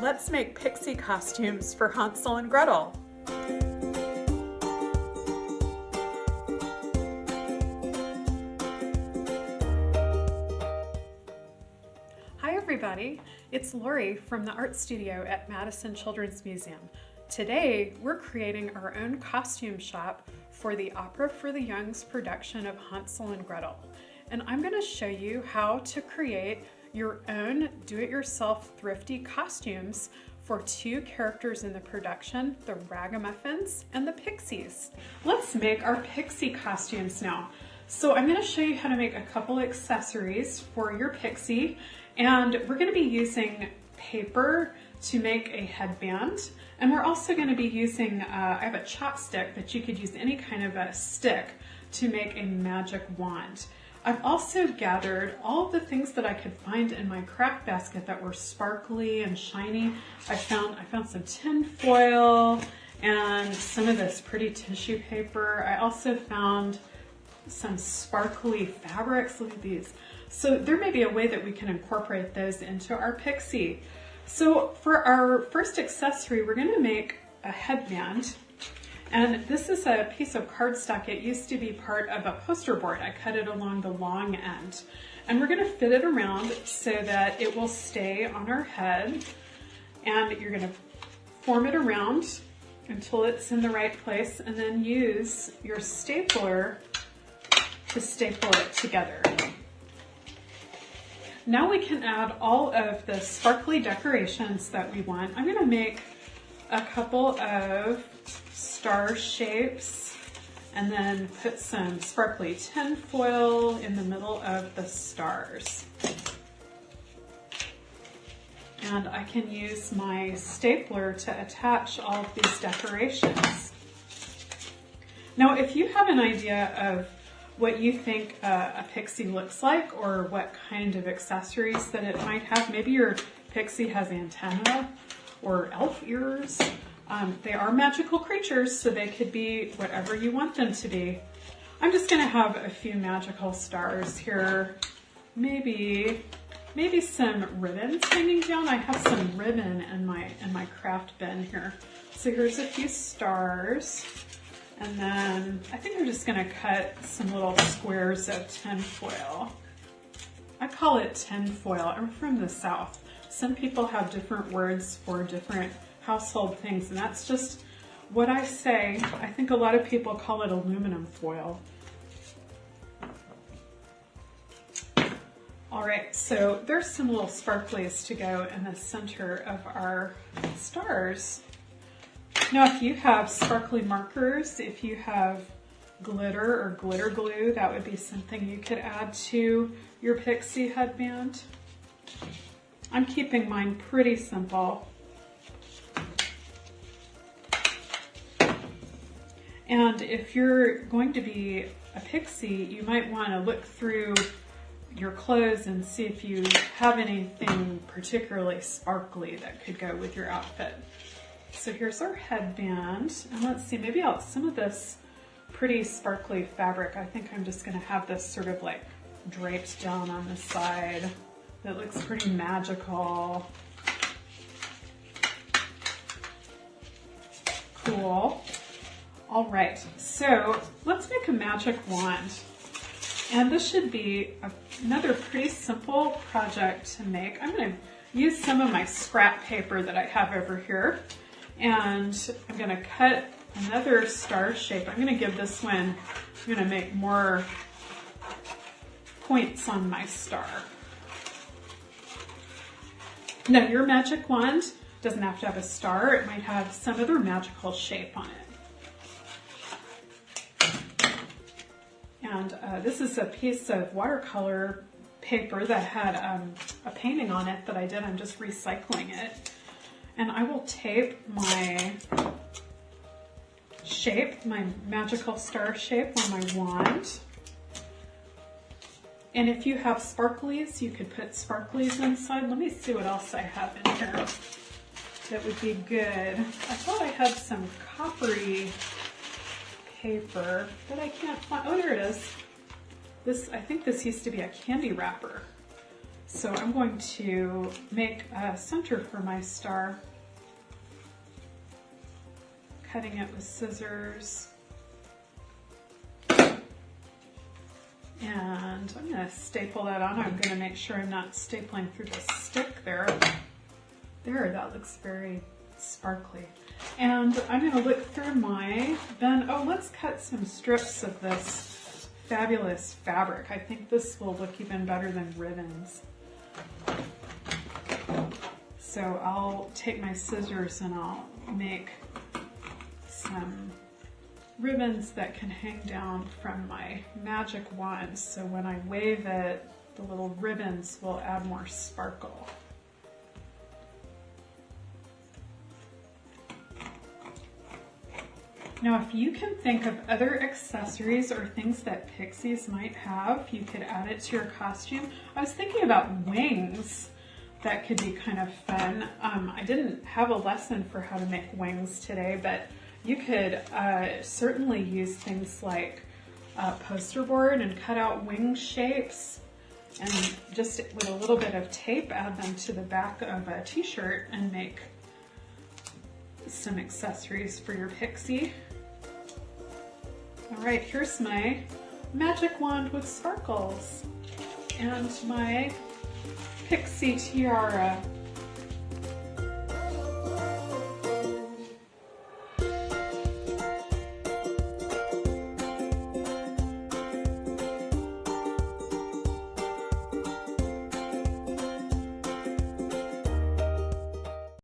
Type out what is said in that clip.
Let's make pixie costumes for Hansel and Gretel. Hi everybody, it's Laurie from the art studio at Madison Children's Museum. Today we're creating our own costume shop for the Opera for the Young's production of Hansel and Gretel. And I'm going to show you how to create your own do-it-yourself thrifty costumes for two characters in the production, the Ragamuffins and the Pixies. Let's make our Pixie costumes now. So I'm going to show you how to make a couple accessories for your Pixie, and we're going to be using paper to make a headband, and we're also going to be using, I have a chopstick, but you could use any kind of a stick to make a magic wand. I've also gathered all of the things that I could find in my craft basket that were sparkly and shiny. I found some tin foil and some of this pretty tissue paper. I also found some sparkly fabrics. Look at these. So there may be a way that we can incorporate those into our Pixie. So for our first accessory, we're going to make a headband. And this is a piece of cardstock. It used to be part of a poster board. I cut it along the long end. And we're going to fit it around so that it will stay on our head. And you're going to form it around until it's in the right place, and then use your stapler to staple it together. Now we can add all of the sparkly decorations that we want. I'm going to make a couple of star shapes and then put some sparkly tin foil in the middle of the stars. And I can use my stapler to attach all of these decorations. Now, if you have an idea of what you think a Pixie looks like, or what kind of accessories that it might have, maybe your Pixie has antenna or elf ears. They are magical creatures, so they could be whatever you want them to be. I'm just going to have a few magical stars here. Maybe some ribbons hanging down. I have some ribbon in my craft bin here. So here's a few stars. And then I think I'm just going to cut some little squares of tin foil. I call it tin foil. I'm from the South. Some people have different words for different household things, and that's just what I say. I think a lot of people call it aluminum foil. All right, so there's some little sparklies to go in the center of our stars. Now, if you have sparkly markers, if you have glitter or glitter glue, that would be something you could add to your Pixie headband. I'm keeping mine pretty simple. And if you're going to be a Pixie, you might want to look through your clothes and see if you have anything particularly sparkly that could go with your outfit. So here's our headband, and let's see, maybe some of this pretty sparkly fabric, I think I'm just going to have this sort of like draped down on the side. That looks pretty magical. Cool. All right, so let's make a magic wand. And this should be another pretty simple project to make. I'm going to use some of my scrap paper that I have over here. And I'm going to cut another star shape. I'm going to give this one, I'm going to make more points on my star. Now, your magic wand doesn't have to have a star. It might have some other magical shape on it. And this is a piece of watercolor paper that had a painting on it that I did. I'm just recycling it. And I will tape my shape, my magical star shape on my wand. And if you have sparklies, you could put sparklies inside. Let me see what else I have in here that would be good. I thought I had some coppery paper, but I can't find. Oh, there it is. I think this used to be a candy wrapper. So I'm going to make a center for my star, cutting it with scissors. And I'm going to staple that on. I'm going to make sure I'm not stapling through the stick there. There, that looks very sparkly. And I'm going to look through my bin. Oh, let's cut some strips of this fabulous fabric. I think this will look even better than ribbons. So I'll take my scissors and I'll make some ribbons that can hang down from my magic wand. So when I wave it, the little ribbons will add more sparkle. Now, if you can think of other accessories or things that Pixies might have, you could add it to your costume. I was thinking about wings. That could be kind of fun. I didn't have a lesson for how to make wings today, but you could certainly use things like poster board and cut out wing shapes, and just with a little bit of tape add them to the back of a t-shirt and make some accessories for your Pixie. All right, here's my magic wand with sparkles and my Pixie tiara.